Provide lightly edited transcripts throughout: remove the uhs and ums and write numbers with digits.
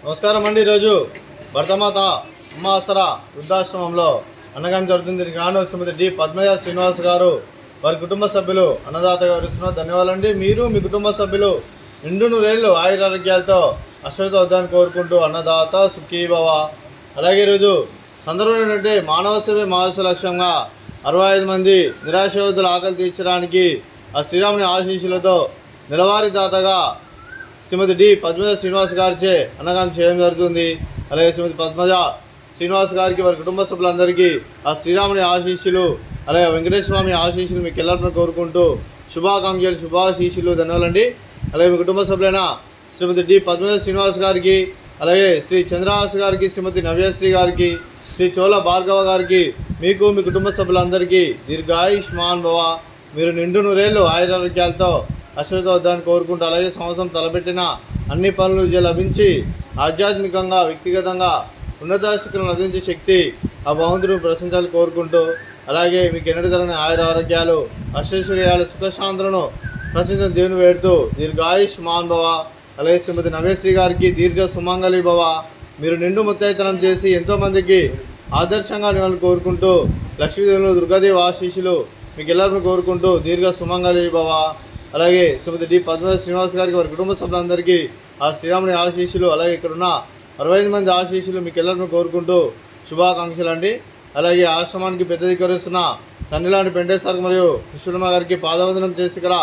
నమస్కారం అండి. ఈరోజు భరతమాత అమ్మాసరా వృద్ధాశ్రమంలో అన్నదానం జరుగుతుంది. దీనికి గాను శ్రీమతి డి పద్మజ శ్రీనివాస్ గారు వారి కుటుంబ సభ్యులు అన్నదాతగా వివరిస్తున్నారు. ధన్యవాదాలండి. మీరు మీ కుటుంబ సభ్యులు నిండు నూరేళ్లు ఆయురారోగ్యాలతో అశ్వత వద్దని కోరుకుంటూ అన్నదాత సుఖీభవ. అలాగే ఈరోజు సందర్భం ఏంటంటే మానవ సేవే మానవ లక్ష్యంగా 65 మంది నిరాశయోధుల ఆకలి తీర్చడానికి ఆ శ్రీరాముని ఆశీస్సులతో నెలవారీ దాతగా శ్రీమతి డి పద్మజ శ్రీనివాస్ గారిచే అన్నదానం చేయడం జరుగుతుంది. అలాగే శ్రీమతి పద్మజ శ్రీనివాస్ గారికి వారి కుటుంబ సభ్యులందరికీ ఆ శ్రీరాముని ఆశీస్సులు అలాగే వెంకటేశ్వర స్వామి ఆశీస్సులు మీకు ಎಲ್ಲರನ್ನು కోరుకుంటూ శుభాకాంక్షలు శుభాశీస్సులు ధన్యవాదాలండి. అలాగే మీ కుటుంబ సభ్యులైన శ్రీమతి డి పద్మజ శ్రీనివాస్ గారికి అలాగే శ్రీ చంద్రహాస్ గారికి శ్రీమతి నవ్యశ్రీ గారికి శ్రీ చోళ భార్గవ గారికి మీకు మీ కుటుంబ సభ్యులందరికీ దీర్ఘాయుష్మాన్ భవ. మీరు నిండు నూరేళ్లు ఆయురారోగ్యాలతో అశ్వత వద్దని కోరుకుంటూ అలాగే సంవత్సరం తలపెట్టిన అన్ని పనులు లభించి ఆధ్యాత్మికంగా వ్యక్తిగతంగా ఉన్నత శక్తులను అందించే శక్తి ఆ భగవంతుడిని ప్రశంసాలు కోరుకుంటూ అలాగే మీకు ఎన్నటి తరని ఆయురారోగ్యాలు అష్టైశ్వర్యాలు సుఖశాంతులను ప్రశంస దేవుని వేడుతూ దీర్ఘాయుష్మాన్ భవ. అలాగే శ్రీమతి నవేశ్రీ గారికి దీర్ఘ సుమంగళి భవ. మీరు నిండు ముత్తైతనం చేసి ఎంతోమందికి ఆదర్శంగా నివాళులు కోరుకుంటూ లక్ష్మీదేవులు దుర్గాదేవి ఆశీస్సులు మీకు ಎಲ್ಲರನ್ನು కోరుకుంటూ దీర్ఘ సుమంగళి భవ. అలాగే శ్రీమతి డి పద్మజ శ్రీనివాస్ గారికి వారి కుటుంబ సభ్యులందరికీ ఆ శ్రీరాముని ఆశీస్సులు అలాగే ఇక్కడున్న 65 మంది ఆశీస్సులు మీకు ಎಲ್ಲರನ್ನು కోరుకుంటూ శుభాకాంక్షలు అండి. అలాగే ఆశ్రమానికి పెద్ద దిక్కరిస్తున్న తండ్రిలాంటి పెంటేశ్వర మరియు కృష్ణమ్మ గారికి పాదవందనం చేసి ఇక్కడ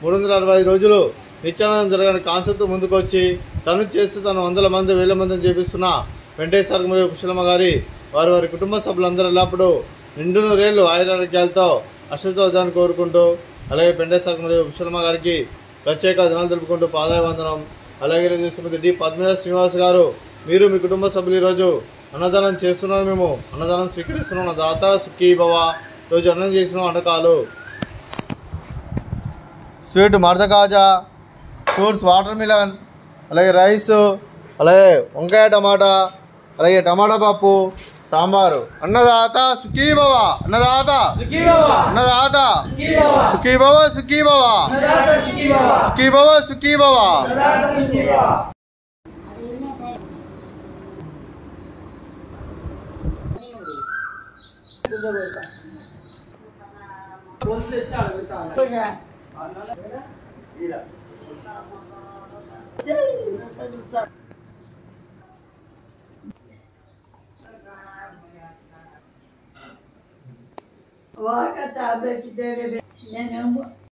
365 రోజులు నిత్యానందం జరగని కాన్సెప్ట్ ముందుకు వచ్చి తను చేస్తూ తను 100 మంది 1000 మందిని చేపిస్తున్న వెంకటేశ్వర మరియు కృష్ణమ్మ గారి వారి కుటుంబ సభ్యులందరూ ఎల్లప్పుడూ నిండు నూరేళ్లు ఆయురారోగ్యాలతో అశ్వత వద్దని కోరుకుంటూ అలాగే పెంటేశ్వర మరియు కృష్ణమ్మ గారికి ప్రత్యేక దినాలు తెలుపుకుంటూ పాదాభివందనం. అలాగే ఈరోజు శ్రీమతి డి పద్మజ శ్రీనివాస్ గారు మీరు మీ కుటుంబ సభ్యులు ఈరోజు అన్నదానం చేస్తున్నారు. మేము అన్నదానం స్వీకరిస్తున్నాం. దాత సుఖీభవ. ఈరోజు అన్నం చేసిన వంటకాలు స్వీట్ మర్దకాజా, ఫ్రూట్స్ వాటర్ మిలన్, అలాగే రైస్, అలాగే వంకాయ టమాటా, అలాగే టమాటా పప్పు, సాంబారు. అన్నదాత సుఖీభవ. అన్నదాత Annadata Sukhibhava Sukhibhava Sukhibhava Sukhibhava. Wah, kata abis dari nenek